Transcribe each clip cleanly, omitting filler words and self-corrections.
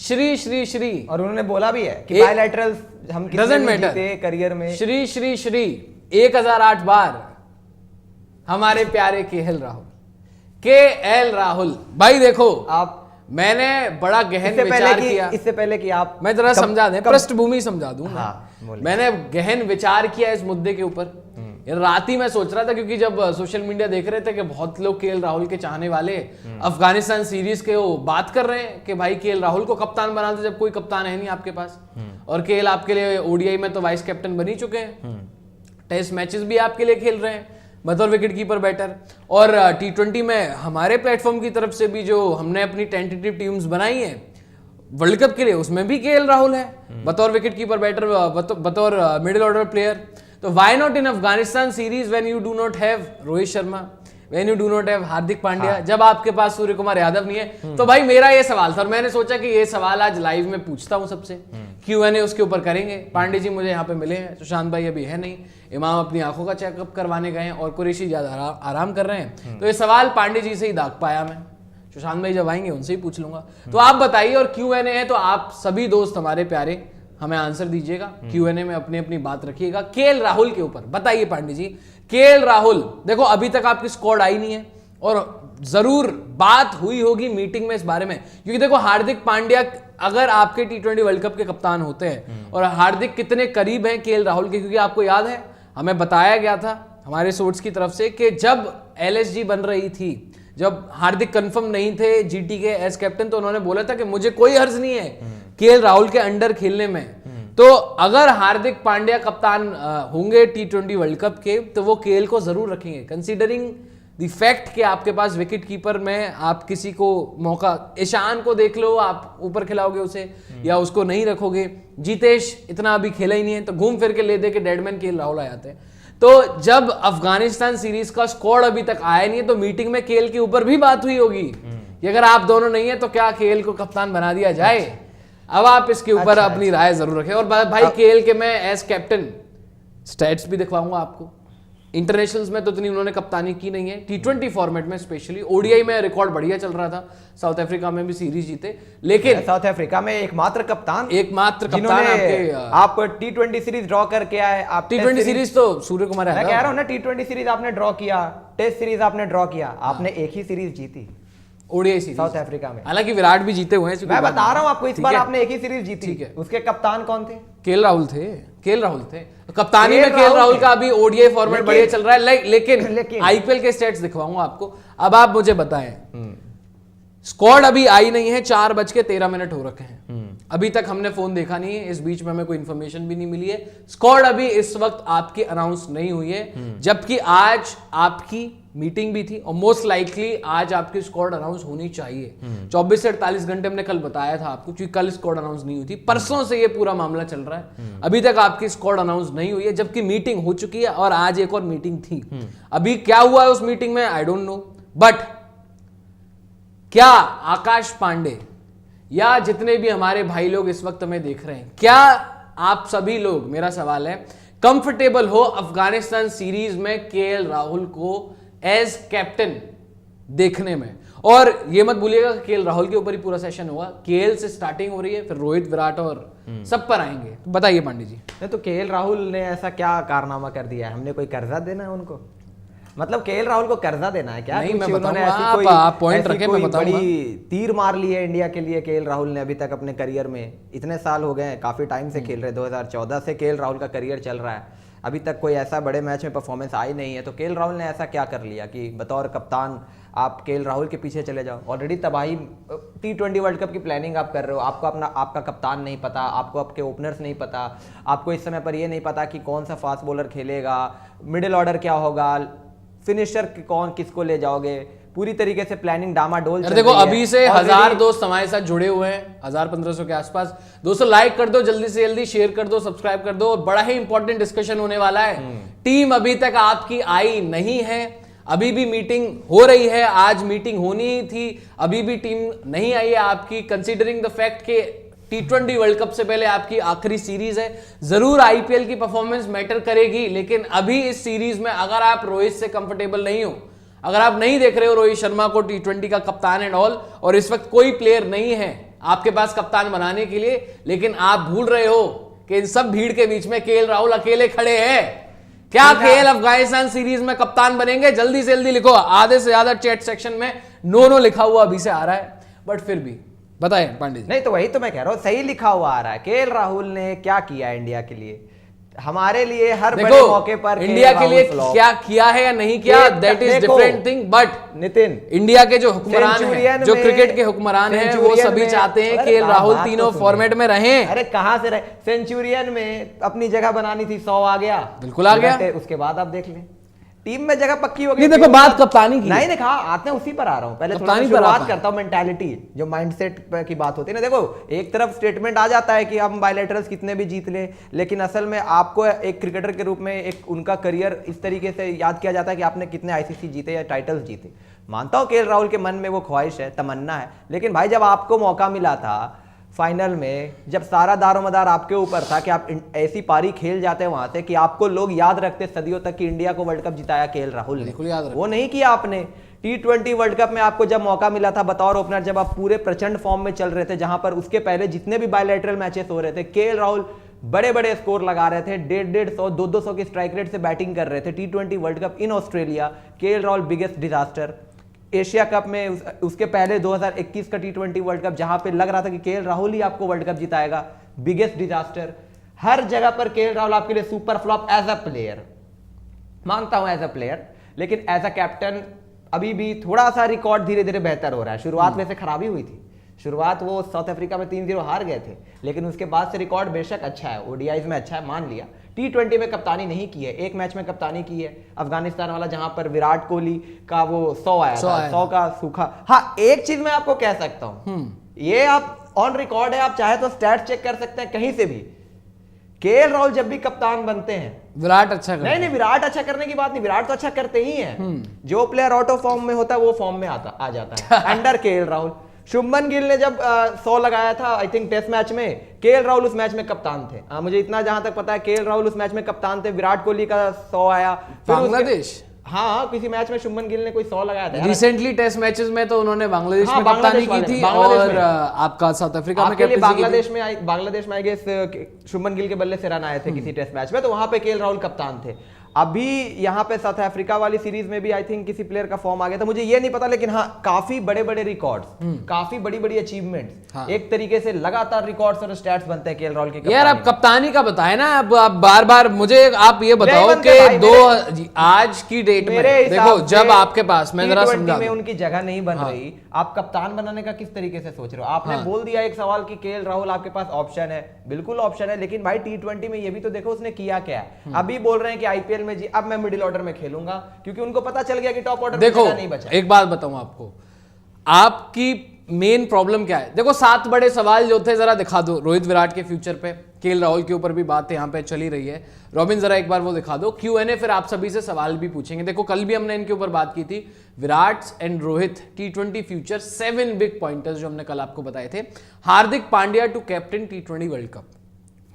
श्री श्री श्री, और उन्होंने बोला भी है कि बायलैटरल हम कितने भी जीते करियर में, श्री श्री श्री 1008 बार हमारे प्यारे केएल राहुल। भाई देखो, आप मैंने बड़ा गहन विचार किया। इससे पहले कि आप मैं जरा समझा दें, पृष्ठभूमि समझा दूं। हाँ, मैंने गहन विचार किया इस मुद्दे के ऊपर। रात ही मैं सोच रहा था, क्योंकि जब सोशल मीडिया देख रहे थे कि बहुत लोग केएल राहुल के चाहने वाले अफगानिस्तान सीरीज के वो बात कर रहे हैं कि भाई केएल राहुल को कप्तान बना दो, जब कोई कप्तान है नहीं आपके पास। और केएल आपके लिए ओडीआई में तो वाइस कैप्टन बन ही चुके हैं, टेस्ट मैचेस भी आपके लिए खेल रहे हैं बतौर विकेट कीपर बैटर। और T20 में हमारे प्लेटफॉर्म की तरफ से भी जो हमने अपनी टेंटेटिव टीम्स बनाई है वर्ल्ड कप के लिए, उसमें भी केएल राहुल है बतौर विकेट कीपर बैटर, बतौर मिडिल ऑर्डर प्लेयर। तो why not in Afghanistan series when you do not have Rohit Sharma, when you do not have Hardik Pandya, जब आपके पास सूर्य कुमार यादव नहीं है। तो भाई मेरा ये सवाल था, और मैंने सोचा कि ये सवाल आज लाइव में पूछता हूं सबसे, Q&A उसके ऊपर करेंगे। पांडे जी मुझे यहाँ पे मिले हैं, सुशांत भाई अभी है नहीं, इमाम अपनी आंखों का चेकअप करवाने गए हैं, और कुरैशी ज्यादा आराम कर रहे हैं। तो ये सवाल पांडे जी से ही दाग पाया मैं, सुशांत भाई जब आएंगे उनसे ही पूछ लूंगा। तो आप बताइए, और Q&A है तो आप सभी दोस्त हमारे प्यारे हमें आंसर दीजिएगा, Q&A में अपनी अपनी बात रखिएगा केएल राहुल के ऊपर। बताइए पांडे जी, केएल राहुल, देखो अभी तक आपकी स्क्वाड आई नहीं है, और जरूर बात हुई होगी मीटिंग में इस बारे में, क्योंकि देखो हार्दिक पांड्या अगर आपके T20 वर्ल्ड कप के कप्तान होते हैं, और हार्दिक कितने करीब हैं केएल राहुल के, क्योंकि आपको याद है हमें बताया गया था हमारे सोर्स की तरफ से कि जब LSG बन रही थी, जब हार्दिक कंफर्म नहीं थे जीटी के एज कैप्टन, तो उन्होंने बोला था कि मुझे कोई हर्ज नहीं है केएल राहुल के अंडर खेलने में। तो अगर हार्दिक पांड्या कप्तान होंगे T20 वर्ल्ड कप के, तो वो केएल को जरूर रखेंगे, कंसीडरिंग द फैक्ट कि आपके पास विकेट कीपर में आप किसी को मौका, ईशान को देख लो, आप ऊपर खिलाओगे उसे या उसको नहीं रखोगे। जीतेश इतना अभी खेला ही नहीं है, तो घूम फिर के ले दे के डेडमैन केएल राहुल आ जाते हैं। तो जब अफगानिस्तान सीरीज का स्क्वाड अभी तक आया नहीं है, तो मीटिंग में केएल के ऊपर भी बात हुई होगी कि अगर आप दोनों नहीं है तो क्या केएल को कप्तान बना दिया जाए। अब आप इसके ऊपर अपनी राय जरूर रखें। और भाई केएल के मैं एज कैप्टन स्टैट्स भी दिखवाऊंगा आपको। इंटरनेशनल्स में तो इतनी उन्होंने कप्तानी की नहीं है, T20 फॉर्मेट में स्पेशली। ओडीआई में रिकॉर्ड बढ़िया चल रहा था, साउथ अफ्रीका में भी सीरीज जीते, लेकिन साउथ अफ्रीका में एकमात्र कप्तान आपके आप T20 सीरीज ड्रॉ करके आए। आप T20 सीरीज तो सूर्य कुमार मैं कह रहा हूं ना, T20 सीरीज आपने ड्रॉ किया, टेस्ट सीरीज आपने ड्रॉ किया, आपने एक ही सीरीज जीती ओडीआई सीरीज साउथ अफ्रीका में। हालांकि विराट भी जीते हुए हैं, मैं बता रहा हूं आपको, इस बार आपने एक ही सीरीज जीती। उसके कप्तान कौन थे? केएल राहुल थे। कप्तानी में केएल राहुल का अभी ओडीआई फॉर्मेट बढ़िया चल रहा है, लेकिन आईपीएल के स्टैट्स दिखवाऊंगा आपको। अब आप मुझे बताएं, स्क्वाड अभी आई नहीं है, 4:13 हो रखे हैं, अभी तक हमने फोन देखा नहीं है, इस बीच में हमें कोई इंफॉर्मेशन भी नहीं मिली है। स्क्वाड अभी इस वक्त आपकी अनाउंस नहीं हुई है, जबकि आज आपकी मीटिंग भी थी, और मोस्ट लाइकली आज आपकी स्क्वाड अनाउंस होनी चाहिए। 24 से 48 घंटे हमने कल बताया था आपको, क्योंकि कल स्क्वाड अनाउंस नहीं हुई थी, परसों से ये पूरा मामला चल रहा है, अभी तक आपकी स्क्वाड अनाउंस नहीं हुई है, जबकि मीटिंग हो चुकी है और आज एक और मीटिंग थी। अभी क्या हुआ है उस मीटिंग में आई डोंट नो, बट क्या आकाश पांडे या जितने भी हमारे भाई लोग इस वक्त हमें देख रहे हैं, क्या आप सभी लोग, मेरा सवाल है, कंफर्टेबल हो अफगानिस्तान सीरीज में केएल राहुल को एज कैप्टन देखने में? और ये मत भूलिएगा कि केएल राहुल के ऊपर ही पूरा सेशन होगा, केएल से स्टार्टिंग हो रही है, फिर रोहित, विराट और सब पर आएंगे। तो बताइए पांडे जी। नहीं तो केएल राहुल ने ऐसा क्या कारनामा कर दिया है? हमने कोई कर्जा देना है उनको? मतलब केएल राहुल को कर्जा देना है क्या? नहीं, मैं उन्होंने बताऊंगा, आप पॉइंट रखें, मैं बताऊंगा। बड़ी तीर मार ली है इंडिया के लिए केएल राहुल ने अभी तक अपने करियर में। इतने साल हो गए हैं, काफी टाइम से खेल रहे, 2014 से केएल राहुल का करियर चल रहा है, अभी तक कोई ऐसा बड़े मैच में परफॉर्मेंस आई नहीं है। तो केएल राहुल ने ऐसा क्या कर लिया कि बतौर कप्तान आप केएल राहुल के पीछे चले जाओ? ऑलरेडी तबाही, T20 वर्ल्ड कप की प्लानिंग आप कर रहे हो, आपको अपना आपका कप्तान नहीं पता, आपको आपके ओपनर्स नहीं पता, आपको इस समय पर ये नहीं पता कि कौन सा फास्ट बॉलर खेलेगा, मिडिल ऑर्डर क्या होगा, फिनिशर कौन, किसको ले जाओगे, पूरी तरीके से प्लानिंग डामाडोल। देखो अभी से 1000 दोस्त हमारे साथ जुड़े हुए हैं, 1000-1500 के आसपास। दोस्तों लाइक कर दो, जल्दी से जल्दी शेयर कर दो, सब्सक्राइब कर दो, बड़ा ही इंपॉर्टेंट डिस्कशन होने वाला है। टीम अभी तक आपकी आई नहीं है, अभी भी मीटिंग हो रही है, आज मीटिंग होनी ही थी, अभी भी टीम नहीं आई है आपकी, कंसीडरिंग द फैक्ट के T20 वर्ल्ड कप से पहले आपकी आखिरी सीरीज है। जरूर आईपीएल की परफॉर्मेंस मैटर करेगी, लेकिन अभी इस सीरीज में अगर आप रोहित से कंफर्टेबल नहीं हो, अगर आप नहीं देख रहे हो रोहित शर्मा को T20 का कप्तान एंड ऑल, और इस वक्त कोई प्लेयर नहीं है आपके पास कप्तान बनाने के लिए, लेकिन आप भूल रहे हो कि इन सब भीड़ के बीच में केएल राहुल अकेले खड़े हैं। क्या केएल अफगानिस्तान सीरीज में कप्तान बनेंगे? जल्दी से जल्दी लिखो, आधे से ज्यादा चैट सेक्शन में नो लिखा हुआ अभी से आ रहा है, बट फिर भी बताएं पांडे जी। नहीं तो वही तो मैं कह रहा हूं, सही लिखा हुआ आ रहा है। केएल राहुल ने क्या किया इंडिया के लिए, हमारे लिए हर बड़े मौके पर इंडिया के लिए क्या किया है या नहीं किया, that is different thing. But Nitin, India के जो हुक्मरान हैं, जो क्रिकेट के हुक्मरान हैं, वो सभी चाहते हैं कि राहुल तीनों फॉर्मेट में रहें। अरे कहां से रहे, सेंचुरियन में अपनी जगह बनानी थी, 100 आ गया, बिल्कुल आ गया। उसके बाद आप देख लें टीम में जगह पक्की हो गई। नहीं देखो, बात कप्तानी की नहीं देखा, आते हैं उसी पर आ रहा हूं। पहले थोड़ा शुरुआत करता हूं मेंटालिटी, जो माइंडसेट की बात होती है ना। देखो, एक तरफ स्टेटमेंट आ जाता है कि हम बायलैटरल्स कितने भी जीत लें, लेकिन असल में आपको एक क्रिकेटर के रूप में एक उनका करियर इस तरीके से याद किया जाता है कि आपने कितने आईसीसी जीते या टाइटल्स जीते। मानता हूं केएल राहुल के मन में वो ख्वाहिश है, तमन्ना है, लेकिन भाई जब आपको मौका मिला था फाइनल में, जब सारा दारोमदार आपके ऊपर था कि आप ऐसी पारी खेल जाते हैं वहां से कि आपको लोग याद रखते सदियों तक कि इंडिया को वर्ल्ड कप जिताया केएल राहुल ने, वो नहीं किया आपने। T20 वर्ल्ड कप में आपको जब मौका मिला था बतौर ओपनर, जब आप पूरे प्रचंड फॉर्म में चल रहे थे, जहां पर उसके पहले जितने भी बायलैटरल मैचेस हो रहे थे, केएल राहुल बड़े बड़े स्कोर लगा रहे थे, 150, 200 की स्ट्राइक रेट से बैटिंग कर रहे थे। T20 world cup in Australia, KL Rahul biggest disaster. Asia cup में उसके पहले 2021 का T20 वर्ल्ड कप, जहां पे लग रहा था कि केएल राहुल ही आपको वर्ल्ड कप जिताएगा, बिगेस्ट डिजास्टर। हर जगह पर केएल राहुल आपके लिए super flop as a player, मानता हूं एज अ प्लेयर, लेकिन एज अ कैप्टन अभी भी थोड़ा सा रिकॉर्ड धीरे धीरे बेहतर हो रहा है। शुरुआत में से खराबी हुई थी, शुरुआत वो साउथ अफ्रीका में 3-0 हार गए थे, लेकिन उसके बाद से रिकॉर्ड बेशक अच्छा है, ओडीआईज में अच्छा है, मान लिया। T20 में कप्तानी नहीं की है, एक मैच में कप्तानी की है, अफगानिस्तान वाला, जहां पर विराट कोहली का वो 100 आया था, 100 का सूखा। हाँ, एक चीज मैं आपको कह सकता हूं, ये आप ऑन रिकॉर्ड है, आप चाहे तो स्टैट्स चेक कर सकते हैं कहीं से भी। केएल राहुल जब भी कप्तान बनते हैं, विराट अच्छा करते हैं। नहीं, विराट अच्छा करने की बात नहीं, विराट तो अच्छा करते ही हैं। जो प्लेयर आउट ऑफ फॉर्म में होता है वो फॉर्म में आ जाता है अंडर केएल राहुल। शुभमन गिल ने जब 100 लगाया था आई थिंक टेस्ट मैच में, केएल राहुल उस मैच में कप्तान थे। मुझे इतना जहां तक पता है केएल राहुल उस मैच में कप्तान थे। विराट कोहली का 100 आया, बांग्लादेश, हाँ किसी मैच में शुभमन गिल ने कोई 100 लगाया था रिसेंटली टेस्ट मैचेस में, तो उन्होंने बांग्लादेश में कप्तानी की थी, और आपका साउथ अफ्रीका में कैप्टनसी की थी। बांग्लादेश में आई गेस शुभमन गिल के बल्ले से रन आए थे किसी टेस्ट मैच में, तो वहां पे केएल राहुल कप्तान थे। अभी यहाँ पे साउथ अफ्रीका वाली सीरीज में भी आई थिंक किसी प्लेयर का फॉर्म आ गया था, मुझे ये नहीं पता, लेकिन हाँ काफी बड़े बड़े रिकॉर्ड्स, काफी बड़ी बड़ी अचीवमेंट्स, एक तरीके से लगातार रिकॉर्ड्स और स्टैट्स बनते हैं केएल राहुल के। यार आप कप्तानी का बताए ना, अब आप बार बार मुझे आप ये बताओ कि आज की डेट में देखो, जब आपके पास, मैं जरा समझा, में उनकी जगह नहीं बन रही, आप कप्तान बनाने का किस तरीके से सोच रहे हो? आपने बोल दिया एक सवाल कि केएल राहुल आपके पास ऑप्शन है, बिल्कुल ऑप्शन है, लेकिन भाई T20 में ये भी तो देखो उसने किया क्या है। अभी बोल रहे हैं कि आईपीएल में जी अब मैं मिडिल ऑर्डर में खेलूंगा, क्योंकि उनको पता चल गया कि टॉप ऑर्डर देखो, में नहीं बचा। एक बात बताऊं आपको, आपकी मेन प्रॉब्लम क्या है? देखो 7 बड़े सवाल जो थे जरा दिखा दो रोहित विराट के फ्यूचर पे, केएल राहुल के ऊपर भी बात यहाँ पे चली रही है। रॉबिन जरा एक बार वो दिखा दो Q&A, फिर आप सभी से सवाल भी पूछेंगे। देखो कल भी हमने इनके ऊपर बात की थी, Virat and Rohit T20 future, 7 big pointers जो हमने कल आपको बताए थे। Hardik Pandya to captain T20 world cup,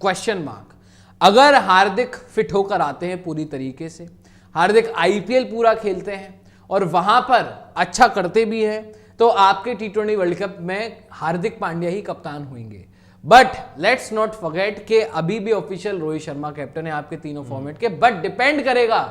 question mark. अगर हार्दिक फिट होकर आते हैं पूरी तरीके से, हार्दिक आईपीएल पूरा खेलते हैं और वहां पर अच्छा करते भी हैं, तो आपके T20 वर्ल्ड कप में हार्दिक पांड्या ही कप्तान होंगे। बट लेट्स नॉट फॉरगेट कि अभी भी ऑफिशियल रोहित शर्मा कैप्टन है आपके तीनों फॉर्मेट के। बट डिपेंड करेगा,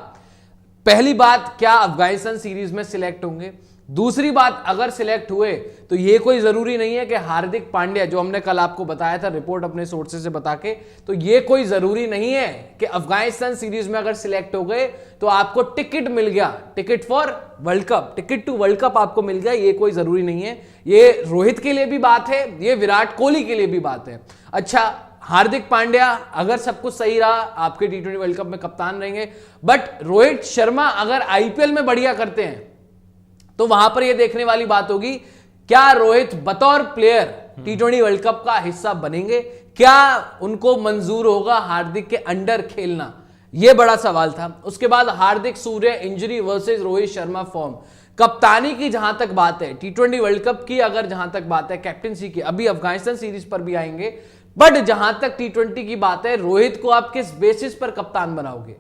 पहली बात, क्या अफगानिस्तान सीरीज में सिलेक्ट होंगे, दूसरी बात अगर सिलेक्ट हुए तो ये कोई जरूरी नहीं है कि हार्दिक पांड्या, जो हमने कल आपको बताया था रिपोर्ट अपने सोर्सेज से बता के, तो ये कोई जरूरी नहीं है कि अफगानिस्तान सीरीज में अगर सिलेक्ट हो गए तो आपको टिकट मिल गया, ticket for World Cup, ticket to World Cup आपको मिल गया, ये कोई जरूरी नहीं है। ये रोहित के लिए भी बात है, ये विराट कोहली के लिए भी बात है। अच्छा, हार्दिक पांड्या अगर सब कुछ सही रहा आपके T20 वर्ल्ड कप में कप्तान रहेंगे, बट रोहित शर्मा अगर आईपीएल में बढ़िया करते हैं तो वहां पर यह देखने वाली बात होगी, क्या रोहित बतौर प्लेयर T20 वर्ल्ड कप का हिस्सा बनेंगे, क्या उनको मंजूर होगा हार्दिक के अंडर खेलना, यह बड़ा सवाल था। उसके बाद Hardik Surya injury versus Rohit Sharma form, कप्तानी की जहां तक बात है, T20 वर्ल्ड कप की अगर जहां तक बात है, कैप्टनसी की, अभी अफगानिस्तान सीरीज पर भी आएंगे, बट जहां तक T20 की बात है, रोहित को आप किस बेसिस पर कप्तान बनाओगे?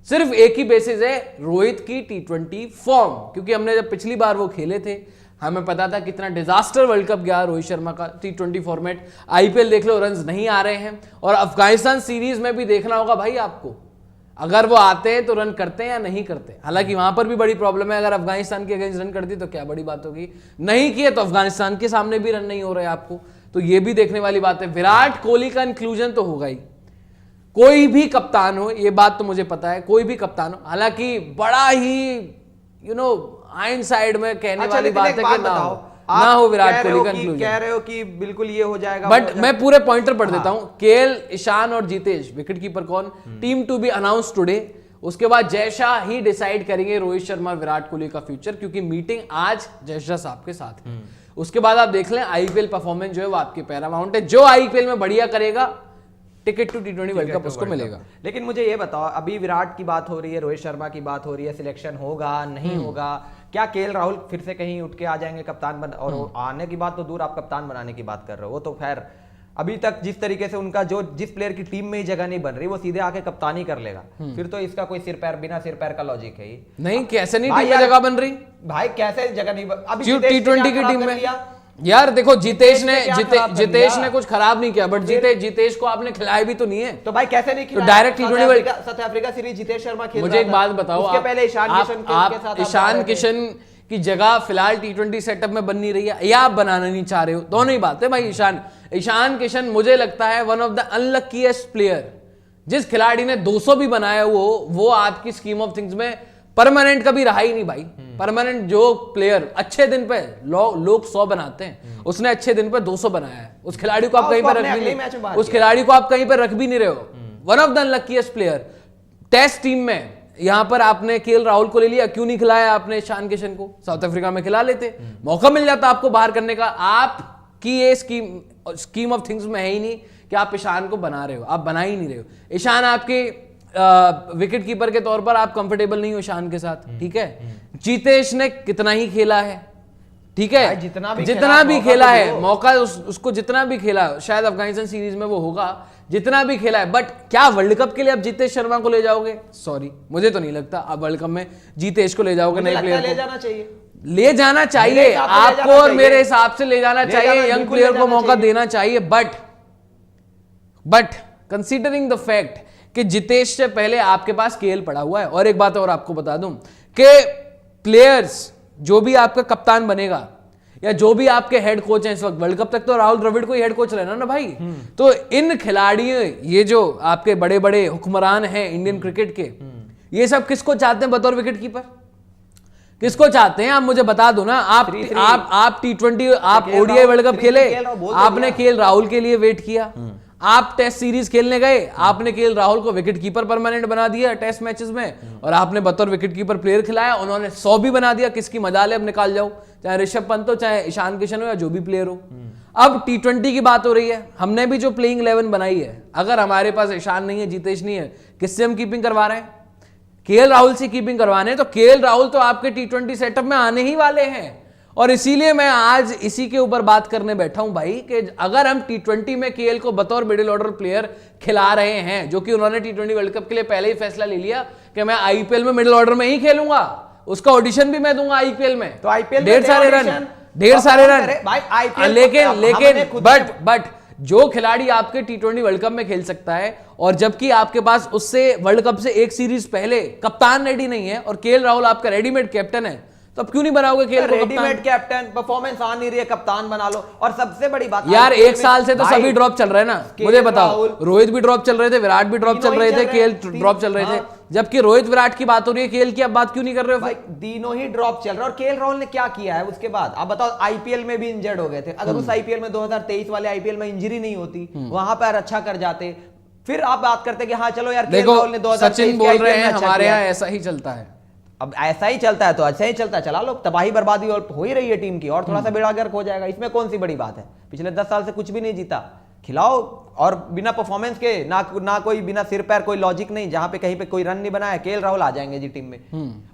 सिर्फ एक ही बेसिस है, रोहित की T20 फॉर्म, क्योंकि हमने जब पिछली बार वो खेले थे हमें पता था कितना डिजास्टर वर्ल्ड कप गया रोहित शर्मा का T20 फॉर्मेट। आईपीएल देख लो, रन्स नहीं आ रहे हैं। और अफगानिस्तान सीरीज में भी देखना होगा भाई आपको, अगर वो आते हैं तो रन करते हैं या नहीं करते। हालांकि वहां पर भी बड़ी प्रॉब्लम है, अगर अफगानिस्तान के अगेंस्ट रन कर दी तो क्या बड़ी बात होगी, नहीं किए तो अफगानिस्तान के सामने भी रन नहीं हो रहे आपको, तो ये भी देखने वाली बात है। विराट कोहली का इंक्लूजन तो होगा ही, कोई भी कप्तान हो, ये बात तो मुझे पता है, कोई भी कप्तान हो। हालांकि बड़ा ही आइन साइड में कहने वाली बात है कि ना हो विराट कोहली का इंक्लूजन। कह रहे हो कि बिल्कुल ये हो जाएगा, बट मैं पूरे पॉइंटर पढ़ देता हूं। केएल, ईशान और जितेश विकेट कीपर कौन, team to be announce today. उसके बाद जय शाह ही डिसाइड करेंगे रोहित शर्मा विराट कोहली का फ्यूचर, क्योंकि मीटिंग आज जय शाह साहब के साथ है। उसके बाद आप देख लें आईपीएल परफॉर्मेंस जो है वो आपके पैरामाउंट है, जो आईपीएल में बढ़िया करेगा ticket to T20 world cup उसको मिलेगा। लेकिन मुझे ये बताओ, अभी विराट की बात हो रही है, रोहित शर्मा की बात हो रही है, सिलेक्शन होगा नहीं होगा, क्या केएल राहुल फिर से कहीं उठ के आ जाएंगे कप्तान बन, और आने की बात तो दूर, आप कप्तान बनाने की बात कर रहे हो, वो तो खैर अभी तक जिस तरीके से उनका जिस प्लेयर की टीम में ही जगह नहीं बन रही वो सीधे आके कप्तानी कर लेगा, फिर तो इसका कोई बिना सिर पैर का लॉजिक है ही नहीं। कैसे नहीं टीम में जगह बन रही भाई, कैसे जगह नहीं अभी T20 की टीम में यार देखो, जितेश ने कुछ खराब नहीं किया, बट जितेश को आपने खिलाया भी तो नहीं है, तो भाई कैसे नहीं खिलाया? तो direct T20 south Africa series Jitesh Sharma खेल मुझे एक बात बताओ, उसके पहले ईशान किशन की जगह फिलहाल T20 सेटअप में बन नहीं रही है, या आप बनाना नहीं चाह रहे हो, दोनों ही बात है भाई। ईशान किशन मुझे लगता है one of the unluckiest player. जिस खिलाड़ी ने 200 भी बनाया वो आपकी स्कीम ऑफ थिंग्स में परमानेंट कभी रहा ही नहीं भाई। परमानेंट जो प्लेयर अच्छे दिन पे लोग 100 बनाते हैं, उसने अच्छे दिन पे 200 बनाया है। उस खिलाड़ी को आप कहीं पर रख भी नहीं, उस खिलाड़ी को आप कहीं पर रख भी नहीं रहे हो। One of the unluckiest player. Test team में यहां पर आपने केएल राहुल को ले लिया, क्यों नहीं खिलाया आपने ईशान किशन को? साउथ अफ्रीका में खिला लेते, मौका मिल जाता आपको बाहर करने का। आपकी ये स्कीम ऑफ थिंग्स में है ही नहीं कि आप ईशान को बना रहे हो, आप बना ही नहीं रहे हो। ईशान आपके विकेट कीपर के तौर पर आप कंफर्टेबल नहीं हो ईशान के साथ, ठीक है। जितेश ने कितना ही खेला है, ठीक है, जितना भी खेला है मौका उसको जितना भी खेला, शायद अफगानिस्तान सीरीज में वो होगा, जितना भी खेला है, बट क्या वर्ल्ड कप के लिए आप जितेश शर्मा को ले जाओगे? सॉरी, मुझे तो नहीं लगता आप वर्ल्ड कप में जितेश को ले जाओगे। नए प्लेयर को ले जाना चाहिए आपको, और मेरे हिसाब से ले जाना चाहिए, यंग प्लेयर को मौका देना चाहिए। बट कंसीडरिंग द फैक्ट कि जितेश से पहले आपके पास केएल पड़ा हुआ है। और एक बात और आपको बता दूं कि प्लेयर्स जो भी आपका कप्तान बनेगा या जो भी आपके हेड कोच हैं इस वक्त, वर्ल्ड कप तक तो राहुल द्रविड़ को ही हेड कोच रहना ना भाई। तो इन खिलाड़ियों, ये जो आपके बड़े बड़े हुक्मरान हैं इंडियन क्रिकेट के, ये सब किसको चाहते हैं बतौर विकेट कीपर? किसको चाहते हैं आप मुझे बता दो ना। आप T20, आप ODI वर्ल्ड कप खेले, आपने केएल राहुल के लिए वेट किया। आप टेस्ट सीरीज खेलने गए, आपने केएल राहुल को विकेट कीपर परमानेंट बना दिया टेस्ट मैचेस में, और आपने बतौर विकेट कीपर प्लेयर खिलाया, उन्होंने 100 भी बना दिया। किसकी मजाल है, अब निकाल जाओ, चाहे ऋषभ पंत हो, चाहे ईशान किशन हो, या जो भी प्लेयर हो। अब T20 की बात हो रही है, हमने भी जो प्लेइंग 11 बनाई है, अगर हमारे पास ईशान नहीं है, जितेश नहीं है, किससे हम कीपिंग करवा रहे हैं? केएल राहुल से कीपिंग करवाने, तो केएल राहुल तो आपके T20 सेटअप में आने ही वाले हैं। और इसीलिए मैं आज इसी के ऊपर बात करने बैठा हूं भाई, कि अगर हम T20 में केएल को बतौर मिडिल ऑर्डर प्लेयर खिला रहे हैं, जो कि उन्होंने T20 वर्ल्ड कप के लिए पहले ही फैसला ले लिया कि मैं आईपीएल में मिडिल ऑर्डर में ही खेलूंगा, उसका ऑडिशन भी मैं दूंगा आईपीएल में, तो आईपीएल ढेर सारे रन, लेकिन बट जो खिलाड़ी आपके T20 वर्ल्ड कप में खेल सकता है, और जबकि आपके पास उससे वर्ल्ड कप से एक सीरीज पहले कप्तान रेडी नहीं है, और केएल राहुल आपका रेडीमेड कैप्टन है, तो अब क्यों नहीं बनाओगे केएल को रेडीमेड कैप्टन? परफॉर्मेंस आ नहीं रही है, कप्तान बना लो। और सबसे बड़ी बात यार, एक साल से तो सभी ड्रॉप चल रहे हैं ना, मुझे बताओ। रोहित भी ड्रॉप चल रहे थे, विराट भी ड्रॉप चल रहे थे, केएल ड्रॉप चल रहे थे, जबकि रोहित विराट की बात हो रही है, केएल की अब बात क्यों नहीं कर रहे हो? तीनों ही ड्रॉप चल रहा है। और केएल राहुल ने क्या किया है उसके बाद? आप बताओ, आईपीएल में भी इंजर्ड हो गए थे। अगर उस आईपीएल में 2023 वाले आईपीएल में इंजरी नहीं होती, वहां पर अच्छा कर जाते, फिर आप बात करते कि हाँ चलो यार, केएल राहुल ने 2023 सचिन बोल रहे हैं हमारे यहाँ ऐसा ही चलता है। अब ऐसा ही चलता है तो अच्छा ही चलता है, चला लो। तबाही बर्बादी और हो ही रही है टीम की, और थोड़ा सा बेड़ा गर्क हो जाएगा, इसमें कौन सी बड़ी बात है? पिछले 10 साल से कुछ भी नहीं जीता, खिलाओ। और बिना परफॉर्मेंस के ना कोई बिना सिर पैर, कोई लॉजिक नहीं, जहां पे कहीं पे कोई रन नहीं बनाया, केएल राहुल आ जाएंगे जी टीम में।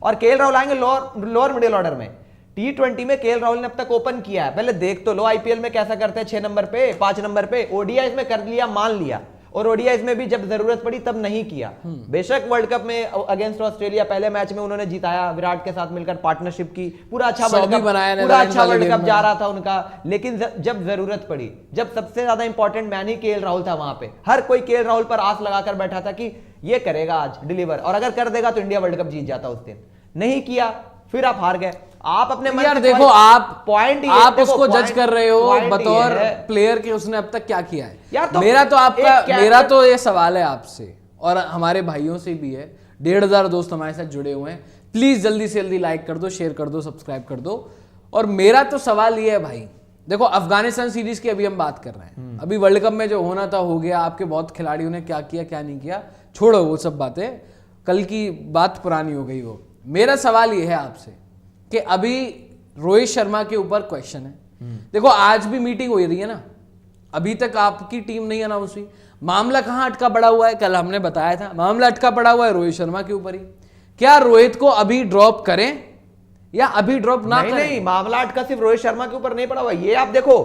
और केएल राहुल आएंगे लोअर मिडिल ऑर्डर में। T20 में केएल राहुल ने अब तक ओपन किया है, पहले देख तो लो आईपीएल में कैसा करते हैं, 6 नंबर पे, 5 नंबर पे। ODI में कर लिया, मान लिया, और ओडीआईज में भी जब जरूरत पड़ी तब नहीं किया। बेशक वर्ल्ड कप में अगेंस्ट ऑस्ट्रेलिया पहले मैच में उन्होंने जिताया, विराट के साथ मिलकर पार्टनरशिप की, पूरा अच्छा वर्ल्ड कप जा रहा था उनका, लेकिन जब जरूरत पड़ी, जब सबसे ज्यादा इंपॉर्टेंट मैन ही केएल राहुल था वहां पे, हर कोई केएल राहुल पर आस लगाकर बैठा था कि ये करेगा आज डिलीवर, और अगर कर देगा तो इंडिया वर्ल्ड कप जीत जाता उस दिन। नहीं किया, फिर आप हार गए। आप अपने मन यार देखो, आप उसको जज कर रहे हो बतौर प्लेयर के, उसने अब तक क्या किया है यार। तो मेरा तो ये सवाल है आपसे और हमारे भाइयों से भी है, 1,500 दोस्त हमारे साथ जुड़े हुए हैं, प्लीज जल्दी से जल्दी लाइक कर दो, शेयर कर दो, सब्सक्राइब कर दो। और मेरा तो सवाल ये है भाई, देखो अफगानिस्तान सीरीज की अभी हम बात कर रहे हैं, अभी वर्ल्ड कप में जो होना था हो गया, आपके बहुत खिलाड़ियों ने क्या किया क्या नहीं किया, छोड़ो वो सब बातें, कल की बात पुरानी हो गई वो। मेरा सवाल ये है आपसे कि अभी रोहित शर्मा के ऊपर क्वेश्चन है। देखो आज भी मीटिंग हो रही है ना, अभी तक आपकी टीम नहीं अनाउंस हुई, मामला कहां अटका पड़ा हुआ है, कल हमने बताया था मामला अटका पड़ा हुआ है रोहित शर्मा के ऊपर ही। क्या रोहित को अभी ड्रॉप करें या अभी ड्रॉप ना करें? नहीं, मामला अटका सिर्फ रोहित शर्मा के ऊपर नहीं पड़ा हुआ, ये आप देखो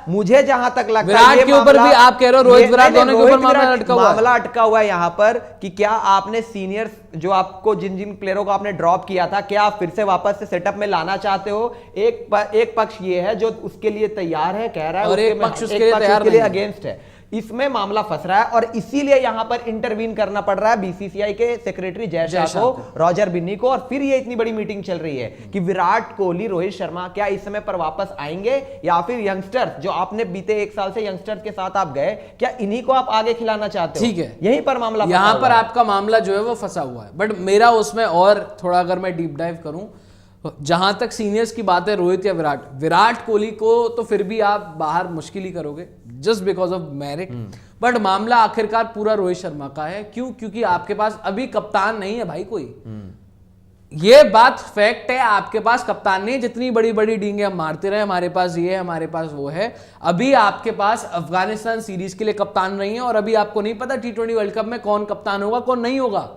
मुझे जहां तक लगता है विराट के ऊपर भी आप कह रहे हो, रोहित विराट दोनों के ऊपर मामला अटका हुआ है यहाँ पर कि क्या आपने सीनियर जो आपको जिन प्लेयरों को आपने ड्रॉप किया था, क्या आप फिर से वापस से सेटअप में लाना चाहते हो? एक पक्ष ये है जो उसके लिए तैयार है, कह रहा है, और एक पक्ष उसके लिए अगेंस्ट है। इसमें मामला फंस रहा है और इसीलिए यहां पर इंटरवीन करना पड़ रहा है बीसीसीआई के सेक्रेटरी जय शाह को, रॉजर बिन्नी को, और फिर ये इतनी बड़ी मीटिंग चल रही है कि विराट कोहली, रोहित शर्मा क्या इस समय पर वापस आएंगे या फिर यंगस्टर्स जो आपने बीते 1 साल से यंगस्टर्स के साथ आप गए, क्या इन्हीं को आप आगे खिलाना चाहते हो? ठीक है, यहीं पर मामला, यहां पर आपका मामला जो है वो फंसा हुआ है। बट मेरा उसमें और थोड़ा अगर मैं डीप डाइव करूं, जहां तक सीनियर्स की बात है, रोहित या विराट कोहली को तो फिर भी आप बाहर मुश्किल ही करोगे just because of merit. But मामला आखिरकार पूरा रोहित शर्मा का है। क्यों? क्योंकि आपके पास अभी कप्तान नहीं है भाई कोई। ये बात फैक्ट है, आपके पास कप्तान नहीं है। जितनी बड़ी बड़ी डींगे हम मारते रहे, हमारे पास ये है, हमारे पास वो है, अभी आपके पास अफगानिस्तान सीरीज के लिए कप्तान नहीं है। और अभी आपको नहीं पता T20 वर्ल्ड कप में कौन कप्तान होगा कौन नहीं होगा।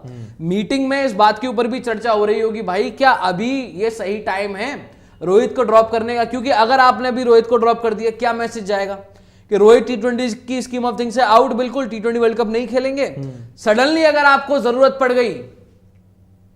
मीटिंग में इस बात के ऊपर भी चर्चा हो रही होगी, भाई क्या अभी ये सही टाइम है रोहित को ड्रॉप करने का? क्योंकि अगर आपने अभी रोहित को ड्रॉप कर दिया, क्या मैसेज जाएगा कि रोहित T20 की स्कीम ऑफ थिंग्स से आउट, बिल्कुल T20 वर्ल्ड कप नहीं खेलेंगे। सडनली अगर आपको जरूरत पड़ गई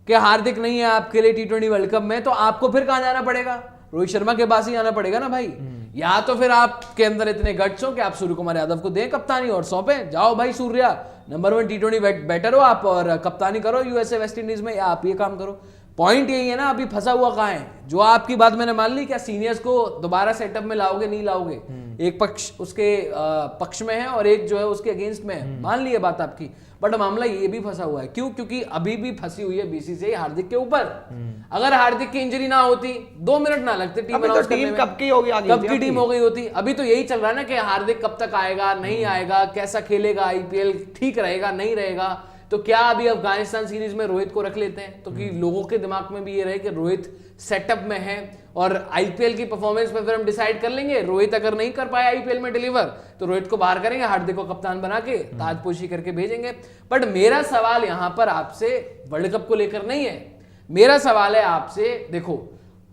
कि हार्दिक नहीं है आपके लिए T20 वर्ल्ड कप में, तो आपको फिर कहां जाना पड़ेगा? रोहित शर्मा के पास ही आना पड़ेगा ना भाई। या तो फिर आपके अंदर इतने गट्स हो कि आप सूर्य कुमार यादव को दें कप्तानी और सौंपे, जाओ भाई सूर्या, नंबर 1 T20 बैटर हो आप और कप्तानी करो यूएसए वेस्ट इंडीज में, या आप ये काम करो। पॉइंट यही है ना, अभी फंसा हुआ कहां है? जो आपकी बात मैंने मान ली, क्या सीनियर्स को दोबारा सेटअप में लाओगे नहीं लाओगे? एक पक्ष उसके पक्ष में है और एक जो है उसके अगेंस्ट में है, मान ली ये बात आपकी। बट मामला ये भी फंसा हुआ है। क्यों? क्योंकि अभी भी फंसी हुई है बीसीसीआई हार्दिक के ऊपर। अगर हार्दिक की इंजरी ना होती, 2 मिनट ना लगते टीम अनाउंस करने में, कब की टीम हो गई होती। अभी तो यही चल रहा है ना कि हार्दिक कब तक आएगा, नहीं आएगा, कैसा खेलेगा आईपीएल, ठीक रहेगा नहीं रहेगा। तो क्या अभी अफगानिस्तान सीरीज में रोहित को रख लेते हैं, तो कि लोगों के दिमाग में भी ये रहे कि रोहित सेटअप में है, और आईपीएल की परफॉर्मेंस पे फिर हम डिसाइड कर लेंगे। रोहित अगर नहीं कर पाया आईपीएल में डिलीवर, तो रोहित को बाहर करेंगे, हार्दिक को कप्तान बना के ताजपोशी करके भेजेंगे। बट मेरा सवाल यहां पर आपसे वर्ल्ड कप को लेकर नहीं है, मेरा सवाल है आपसे, देखो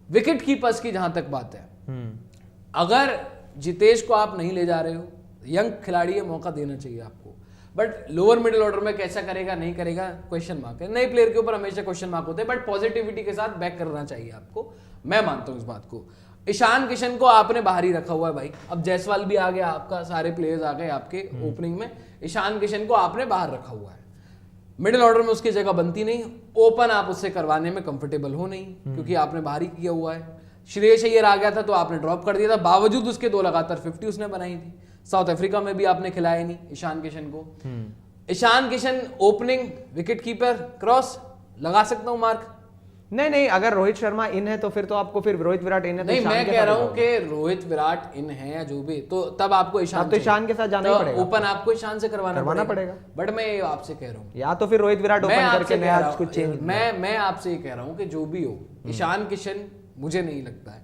विकेट कीपर्स की जहां तक बात है, अगर जितेश को आप नहीं ले जा रहे हो, यंग खिलाड़ी है, मौका देना चाहिए आपको। बट लोअर मिडिल ऑर्डर में कैसा करेगा नहीं करेगा, क्वेश्चन मार्क है। नए प्लेयर के ऊपर हमेशा क्वेश्चन मार्क होते हैं, बट पॉजिटिविटी के साथ बैक करना चाहिए आपको, मैं मानता हूं इस बात को। ईशान किशन को आपने बाहर ही रखा हुआ है भाई, अब जायसवाल भी आ गया आपका, सारे प्लेयर्स आ गए आपके ओपनिंग में, ईशान किशन को आपने बाहर रखा हुआ है। मिडिल ऑर्डर में उसकी जगह बनती नहीं, ओपन आप उससे करवाने में कंफर्टेबल हो नहीं, क्योंकि आपने बाहर ही किया हुआ है। श्रेयस अय्यर आ गया था तो आपने ड्रॉप कर दिया था, बावजूद उसके 2 लगातार 50 उसने बनाई थी। साउथ अफ्रीका में भी आपने खिलाया नहीं ईशान किशन को। Ishan Kishan opening wicket keeper cross लगा सकता हूं मार्क? नहीं, अगर रोहित शर्मा इन है तो फिर तो आपको फिर रोहित विराट इन है, नहीं मैं कह रहा हूं कि रोहित विराट इन है या जो भी, तो तब आपको ईशान के साथ जाना ही पड़ेगा, ओपन आपको ईशान से करवाना पड़ेगा। बट मैं आपसे कह रहा हूं, या तो फिर रोहित विराट ओपन करके नया कुछ चेंज। मैं आपसे ये कह रहा हूं कि जो भी हो, ईशान किशन मुझे नहीं लगता है,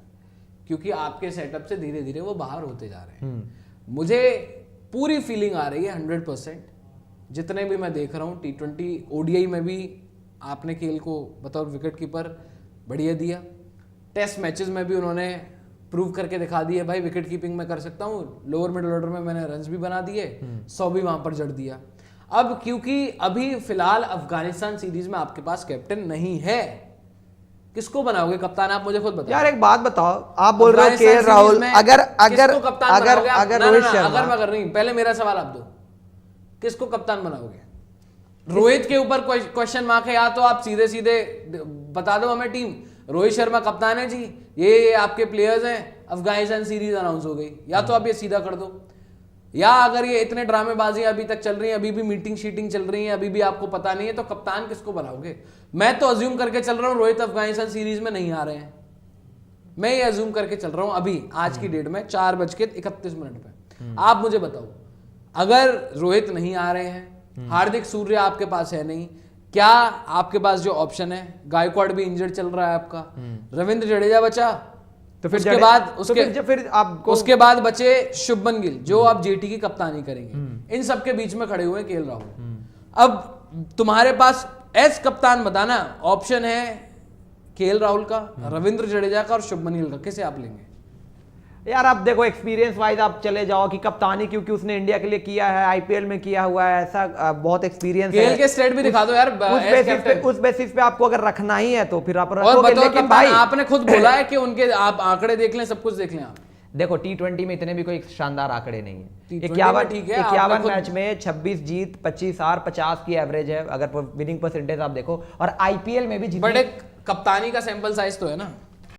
क्योंकि आपके सेटअप से धीरे धीरे वो बाहर होते जा रहे हैं। मुझे पूरी फीलिंग आ रही है 100%, जितने भी मैं देख रहा हूँ T20 ODI में भी आपने केएल को बतौर विकेट कीपर बढ़िया दिया, टेस्ट मैचेस में भी उन्होंने प्रूव करके दिखा दिए भाई विकेट कीपिंग में कर सकता हूँ, लोअर मिडिल ऑर्डर में मैंने रन्स भी बना दिए, 100 भी वहां पर जड़ दिया। अब क्योंकि अभी फिलहाल अफगानिस्तान सीरीज में आपके पास कैप्टन नहीं है, किसको बनाओगे कप्तान? आप मुझे खुद बताओ यार। एक बात बताओ, आप बोल रहे हो केएल राहुल, अगर नहीं, पहले मेरा सवाल आप दो, किसको कप्तान बनाओगे? रोहित के ऊपर क्वेश्चन मार्क है, या तो आप सीधे सीधे बता दो हमें टीम, रोहित शर्मा कप्तान है जी, ये आपके प्लेयर्स हैं, अफगानिस्तान सीरीज अनाउंस हो गई, या तो आप ये सीधा कर दो, या अगर ये इतने ड्रामेबाजी अभी तक चल रही है, अभी भी मीटिंग शीटिंग चल रही है, अभी भी आपको पता नहीं है, तो कप्तान किसको बनाओगे? मैं तो अज्यूम करके चल रहा हूं रोहित अफगानिस्तान सीरीज में नहीं आ रहे हैं, मैं ये अज्यूम करके चल रहा हूं अभी आज की डेट में 4:31 पे। आप मुझे बताओ, अगर रोहित नहीं आ रहे हैं, हार्दिक सूर्य आपके पास है नहीं, क्या आपके पास जो ऑप्शन है, गायकवाड़ भी इंजर्ड चल रहा है आपका, रविंद्र जडेजा बचा, तो फिर उसके बाद बचे शुभमन गिल जो अब जेटी की कप्तानी करेंगे, इन सबके बीच में खड़े हुए हैं केएल राहुल। अब तुम्हारे पास एस कप्तान बताना, ऑप्शन है केएल राहुल का, रविंद्र जडेजा का और शुभमन गिल का, किसे आप लेंगे? यार आप देखो एक्सपीरियंस वाइज आप चले जाओ कि कप्तानी क्योंकि उसने इंडिया के लिए किया है, आईपीएल में किया हुआ है, ऐसा बहुत एक्सपीरियंस है। केएल के स्टेट भी दिखा दो यार, उस बेसिस पे आपको अगर रखना ही है तो फिर आप रखोगे, लेकिन भाई आपने खुद बोला है कि उनके आप आंकड़े देख लें, सब कुछ देख लें। आप देखो T20 में इतने भी कोई शानदार आंकड़े नहीं है। 51 मैच में 26 जीत 25 हार 50 की एवरेज है, अगर विनिंग परसेंटेज आप देखो, और आईपीएल में भी बट एक कप्तानी का सैंपल साइज तो है ना।